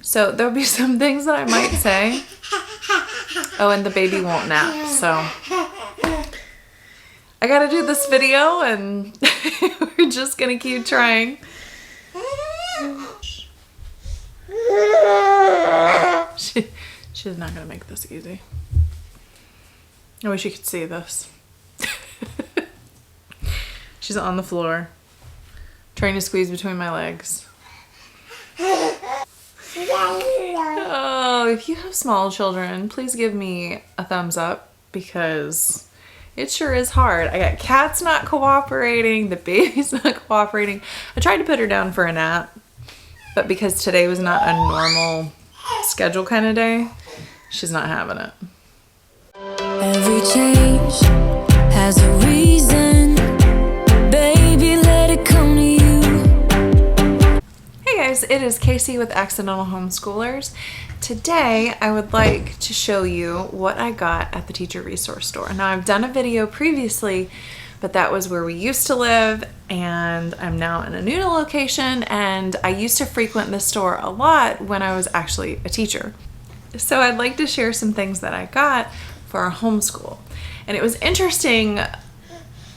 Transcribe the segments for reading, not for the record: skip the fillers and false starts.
So there'll be some things that I might say. Oh, and the baby won't nap, so I gotta do this video and we're just gonna keep trying. She's not gonna make this easy. I wish you could see this. She's on the floor, trying to squeeze between my legs. Oh, if you have small children, please give me a thumbs up because it sure is hard. I got cats not cooperating, the baby's not cooperating. I tried to put her down for a nap, but because today was not a normal schedule kind of day, she's not having it. Every change has a reason. Baby, let it come to you. Hey guys, it is Casey with Accidental Homeschoolers. Today I would like to show you what I got at the teacher resource store. Now I've done a video previously, but that was where we used to live, and I'm now in a new location, and I used to frequent this store a lot when I was actually a teacher. So I'd like to share some things that I got for our homeschool. And it was interesting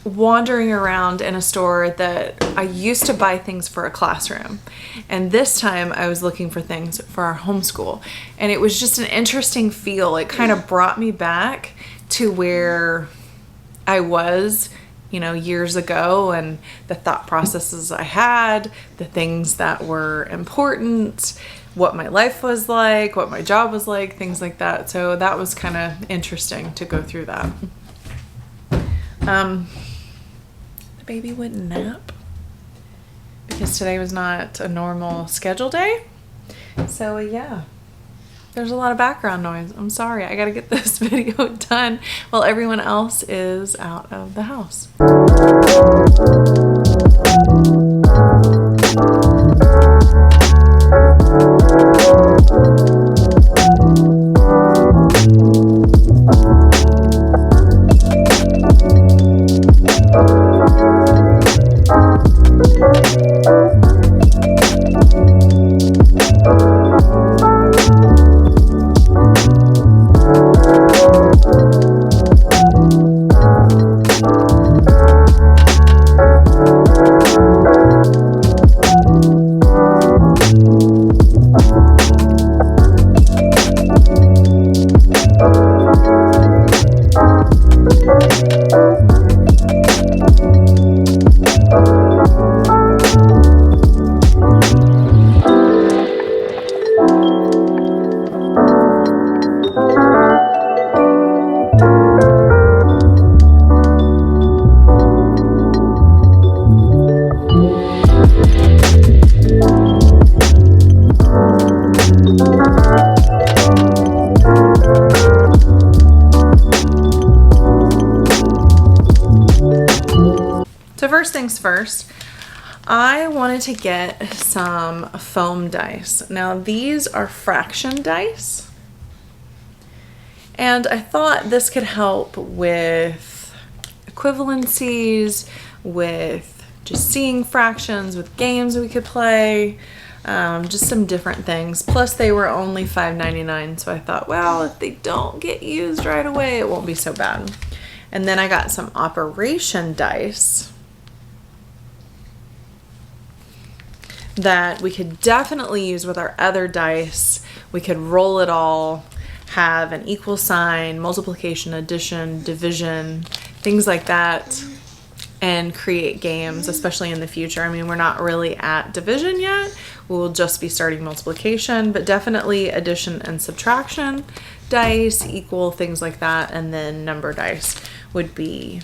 wandering around in a store that I used to buy things for a classroom, and this time I was looking for things for our homeschool, and it was just an interesting feel. It kind of brought me back to where I was, you know, years ago, and the thought processes I had, the things that were important, what my life was like, what my job was like, things like that. So that was kind of interesting to go through that. The baby wouldn't nap because today was not a normal schedule day. So yeah, there's a lot of background noise. I'm sorry, I gotta get this video done while everyone else is out of the house. So first things first, I wanted to get some foam dice. Now these are fraction dice, and I thought this could help with equivalencies, with just seeing fractions, with games we could play, just some different things. Plus they were only $5.99, so I thought, well, if they don't get used right away, it won't be so bad. And then I got some operation dice that we could definitely use with our other dice. We could roll it all, have an equal sign, multiplication, addition, division, things like that, and create games, especially in the future. I mean, we're not really at division yet. We'll just be starting multiplication, but definitely addition and subtraction dice, equal, things like that, and then number dice would be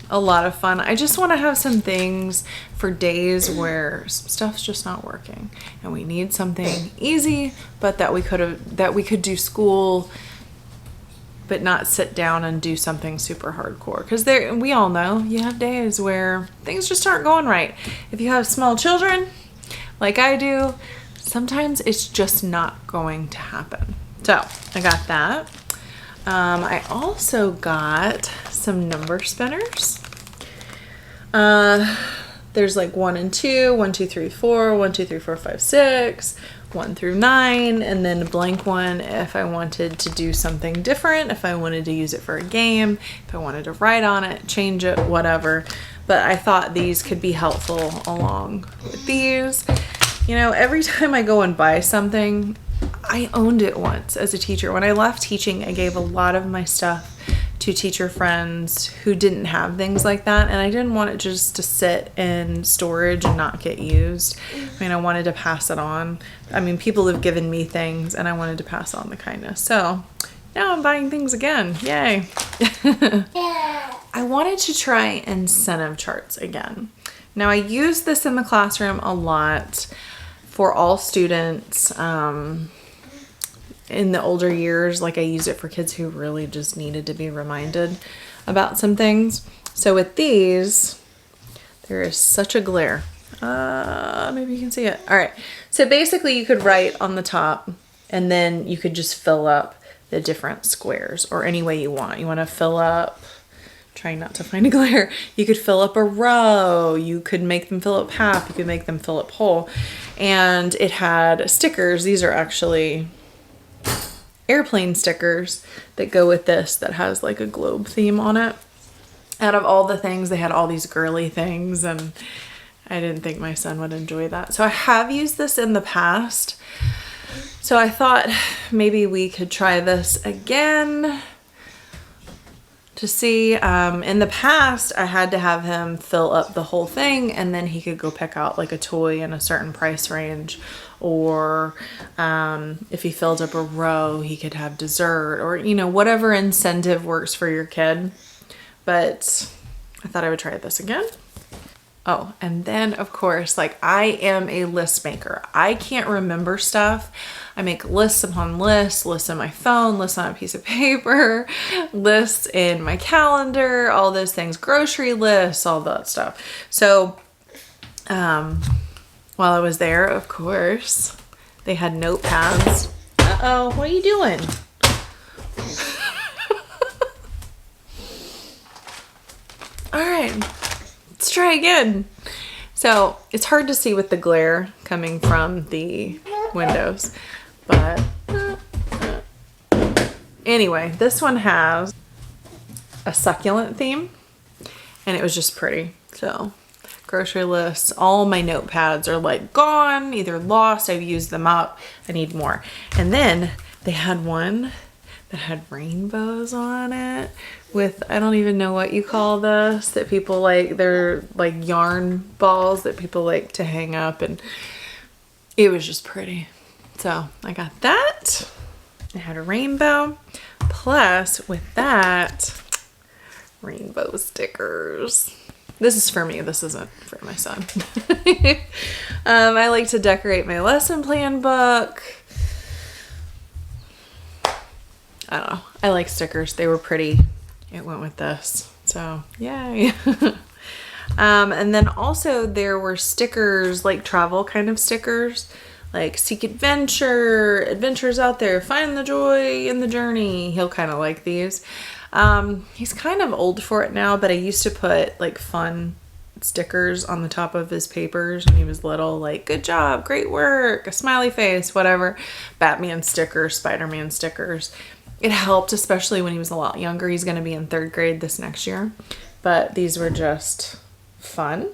a lot of fun. I just want to have some things for days where stuff's just not working and we need something easy, but that we could do school but not sit down and do something super hardcore, because we all know you have days where things just aren't going right. If you have small children like I do, sometimes it's just not going to happen. So I got that. I also got some number spinners. There's like 1 and 2, 1, 2, 3, 4, 1, 2, 3, 4, 5, 6, 1 through 9, and then a blank one if I wanted to do something different, if I wanted to use it for a game, if I wanted to write on it, change it, whatever. But I thought these could be helpful along with these. You know, every time I go and buy something, I owned it once as a teacher. When I left teaching, I gave a lot of my stuff to teacher friends who didn't have things like that, and I didn't want it just to sit in storage and not get used. I mean, I wanted to pass it on. I mean, people have given me things and I wanted to pass on the kindness. So now I'm buying things again. Yay. I wanted to try incentive charts again. Now, I use this in the classroom a lot for all students. In the older years, like I use it for kids who really just needed to be reminded about some things. So with these, there is such a glare. Maybe you can see it. All right. So basically you could write on the top and then you could just fill up the different squares or any way you want. You want to fill up, trying not to find a glare. You could fill up a row. You could make them fill up half. You could make them fill up whole. And it had stickers. These are actually airplane stickers that go with this that has like a globe theme on it. Out of all the things, they had all these girly things, and I didn't think my son would enjoy that. So I have used this in the past. So I thought maybe we could try this again to see. In the past, I had to have him fill up the whole thing and then he could go pick out like a toy in a certain price range. Or if he filled up a row, he could have dessert, or, you know, whatever incentive works for your kid. But I thought I would try this again. Oh, and then of course, like I am a list maker. I can't remember stuff. I make lists upon lists, lists on my phone, lists on a piece of paper, lists in my calendar, all those things, grocery lists, all that stuff. So, while I was there, of course, they had notepads. Uh-oh, what are you doing? All right, let's try again. So it's hard to see with the glare coming from the windows, but anyway, this one has a succulent theme and it was just pretty. So grocery lists, all my notepads are like gone, either lost, I've used them up, I need more. And then they had one that had rainbows on it with, I don't even know what you call this, that people like, they're like yarn balls that people like to hang up, and it was just pretty. So I got that. It had a rainbow, plus with that, rainbow stickers. This is for me. This isn't for my son. I like to decorate my lesson plan book. I don't know. I like stickers. They were pretty. It went with this. So, yay. And then also there were stickers, like travel kind of stickers, like seek adventure, adventures out there, find the joy in the journey. He'll kind of like these. He's kind of old for it now, but I used to put like fun stickers on the top of his papers when he was little, like good job, great work, a smiley face, whatever. Batman stickers, Spider-Man stickers. It helped, especially when he was a lot younger. He's going to be in 3rd grade this next year, but these were just fun.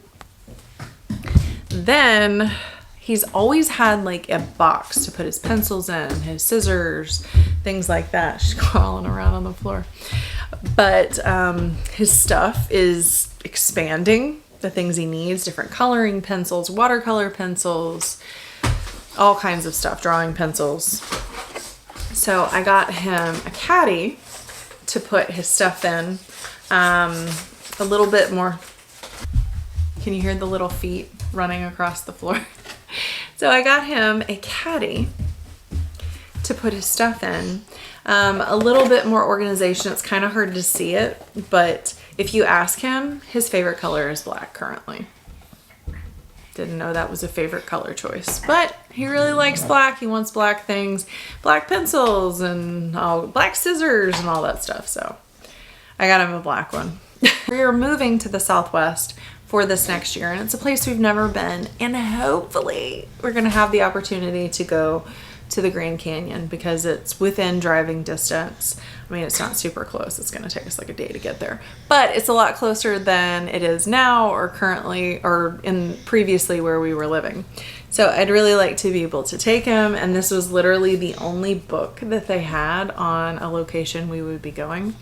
Then he's always had like a box to put his pencils in, his scissors, things like that. She's crawling around on the floor. But his stuff is expanding, the things he needs, different coloring pencils, watercolor pencils, all kinds of stuff, drawing pencils. So I got him a caddy to put his stuff in, a little bit more. Can you hear the little feet running across the floor? So I got him a caddy to put his stuff in. A little bit more organization. It's kind of hard to see it, but if you ask him, his favorite color is black currently. Didn't know that was a favorite color choice, but he really likes black. He wants black things, black pencils and all, black scissors and all that stuff. So I got him a black one. We are moving to the Southwest for this next year. And it's a place we've never been. And hopefully we're going to have the opportunity to go to the Grand Canyon because it's within driving distance. I mean, it's not super close. It's going to take us like a day to get there, but it's a lot closer than it is now or currently or in previously where we were living. So I'd really like to be able to take him. And this was literally the only book that they had on a location we would be going,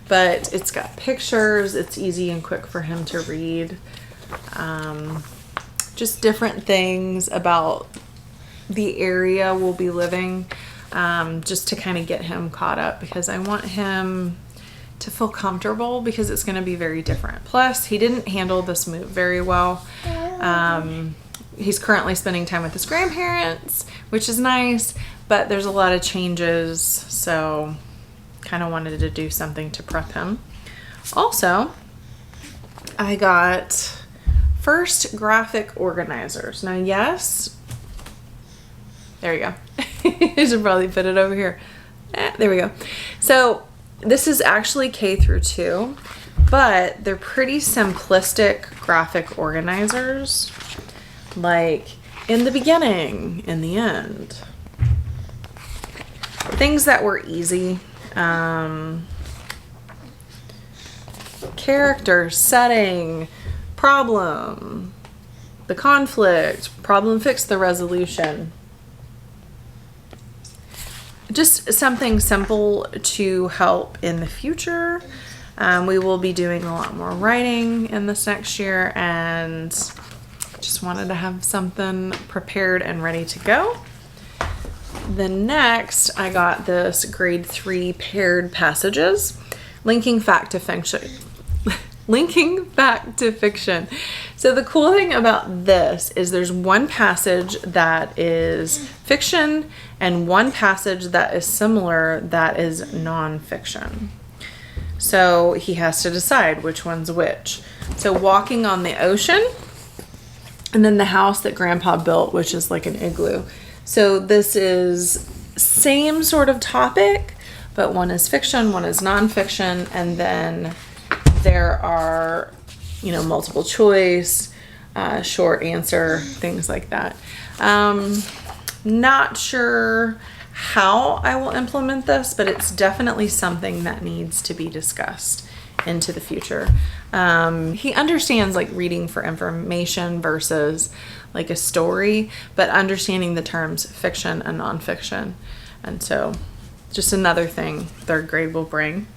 but it's got pictures. It's easy and quick for him to read. Just different things about the area we'll be living, just to kind of get him caught up because I want him to feel comfortable because it's going to be very different. Plus, he didn't handle this move very well. He's currently spending time with his grandparents, which is nice, but there's a lot of changes, so kind of wanted to do something to prep him. Also, I got First graphic organizers. Now, yes, there you go. I should probably put it over here. There we go. So this is actually K through 2, but they're pretty simplistic graphic organizers, like in the beginning, in the end. Things that were easy. Character, setting, problem, the conflict, problem, fix, the resolution. Just something simple to help in the future. We will be doing a lot more writing in this next year and just wanted to have something prepared and ready to go. Then next, I got this grade 3 paired passages, linking fact to fiction. Linking fact to fiction. So the cool thing about this is there's one passage that is fiction and one passage that is similar that is nonfiction. So he has to decide which one's which. So walking on the ocean, and then the house that Grandpa built, which is like an igloo. So this is same sort of topic, but one is fiction, one is nonfiction, and then there are, multiple choice, short answer, things like that. Not sure how I will implement this, but it's definitely something that needs to be discussed into the future. He understands like reading for information versus like a story, but understanding the terms fiction and nonfiction. And so just another thing 3rd grade will bring.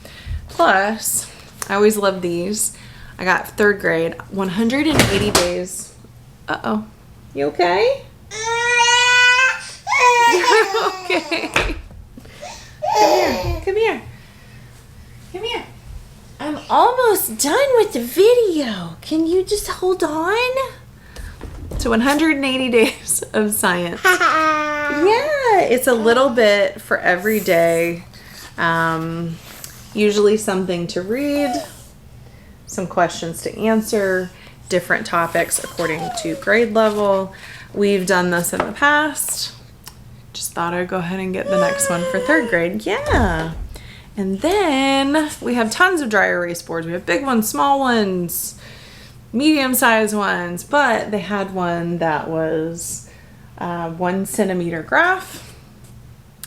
Plus, I always love these. I got 3rd grade, 180 days. Uh-oh. You okay? Okay. Come here. Come here. I'm almost done with the video. Can you just hold on? So 180 days of science. Yeah, it's a little bit for every day. Usually something to read, some questions to answer, different topics according to grade level. We've done this in the past. Just thought I'd go ahead and get the next one for 3rd grade. Yeah. And then we have tons of dry erase boards. We have big ones, small ones, medium-sized ones, but they had one that was 1 centimeter graph.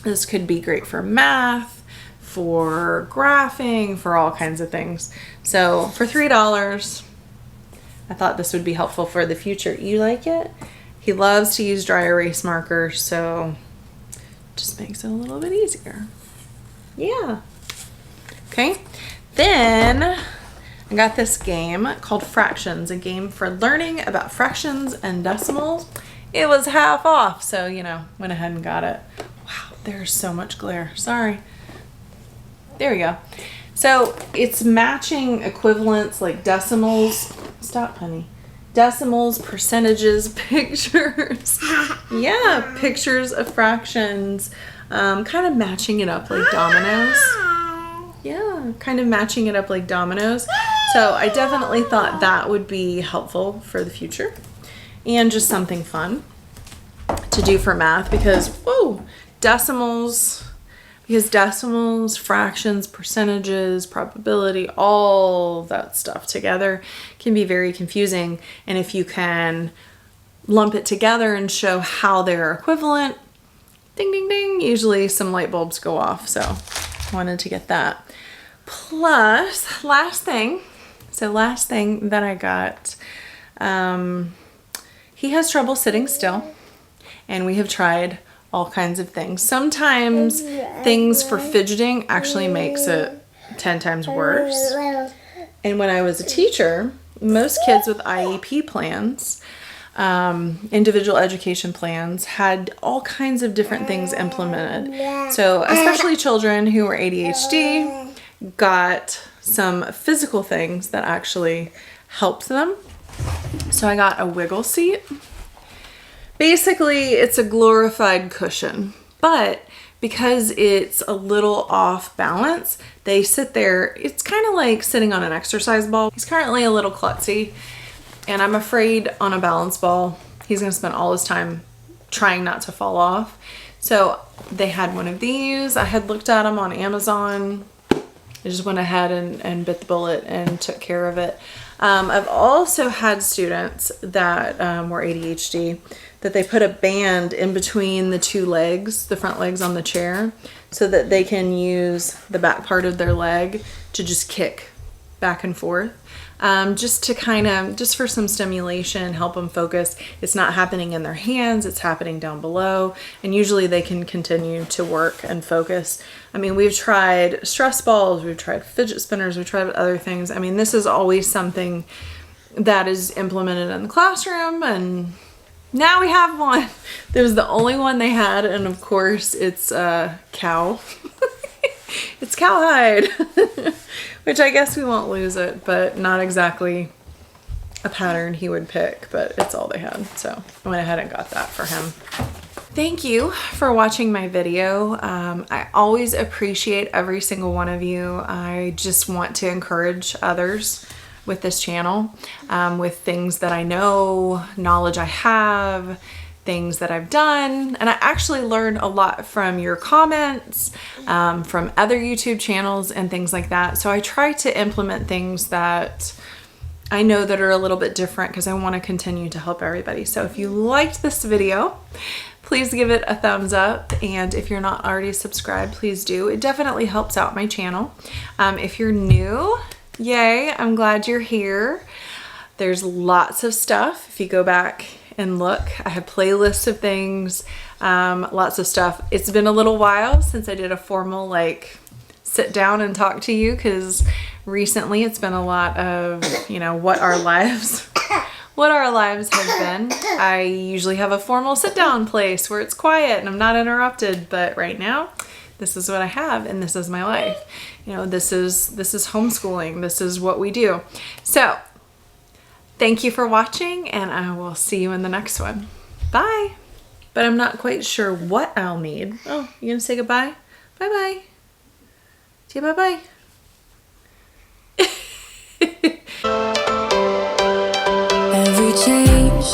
This could be great for math, for graphing, for all kinds of things. So for $3, I thought this would be helpful for the future. You like it? He loves to use dry erase markers, so just makes it a little bit easier. Yeah. Okay. Then I got this game called Fractions, a game for learning about fractions and decimals. It was half off, so, went ahead and got it. Wow, there's so much glare. Sorry. There we go. So it's matching equivalents like decimals. Stop, honey. Decimals, percentages, pictures. Yeah, pictures of fractions. Kind of matching it up like dominoes. Yeah, kind of matching it up like dominoes. So I definitely thought that would be helpful for the future. And just something fun to do for math because, whoa, decimals, because decimals, fractions, percentages, probability, all that stuff together can be very confusing. And if you can lump it together and show how they're equivalent, ding, ding, ding, usually some light bulbs go off. So wanted to get that. Plus, last thing that I got, he has trouble sitting still, and we have tried all kinds of things. Sometimes things for fidgeting actually makes it 10 times worse. And when I was a teacher, most kids with IEP plans, individual education plans, had all kinds of different things implemented. So especially children who were ADHD got some physical things that actually helped them. So I got a wiggle seat. Basically, it's a glorified cushion, but because it's a little off balance, they sit there. It's kind of like sitting on an exercise ball. He's currently a little klutzy, and I'm afraid on a balance ball, he's gonna spend all his time trying not to fall off. So they had one of these. I had looked at them on Amazon. I just went ahead and bit the bullet and took care of it. I've also had students that were ADHD that they put a band in between the two legs, the front legs on the chair, so that they can use the back part of their leg to just kick back and forth. Just for some stimulation, help them focus. It's not happening in their hands, it's happening down below. And usually they can continue to work and focus. I mean, we've tried stress balls, we've tried fidget spinners, we've tried other things. I mean, this is always something that is implemented in the classroom, and now we have one. There was the only one they had, and of course it's cow. It's cowhide, which I guess we won't lose it, but not exactly a pattern he would pick, but it's all they had. So I went ahead and got that for him. Thank you for watching my video. I always appreciate every single one of you. I just want to encourage others with this channel, with things that I know, knowledge I have, things that I've done. And I actually learned a lot from your comments, from other YouTube channels and things like that. So I try to implement things that I know that are a little bit different because I want to continue to help everybody. So if you liked this video, please give it a thumbs up. And if you're not already subscribed, please do. It definitely helps out my channel. If you're new, yay, I'm glad you're here. There's lots of stuff. If you go back and look, I have playlists of things, lots of stuff. It's been a little while since I did a formal sit down and talk to you, because recently it's been a lot of, what our lives have been. I usually have a formal sit down place where it's quiet and I'm not interrupted, but right now this is what I have, and this is my life. This is homeschooling. This is what we do. So thank you for watching, and I will see you in the next one. Bye. But I'm not quite sure what I'll need. Oh, you gonna say goodbye? Bye-bye. Say bye-bye. Every change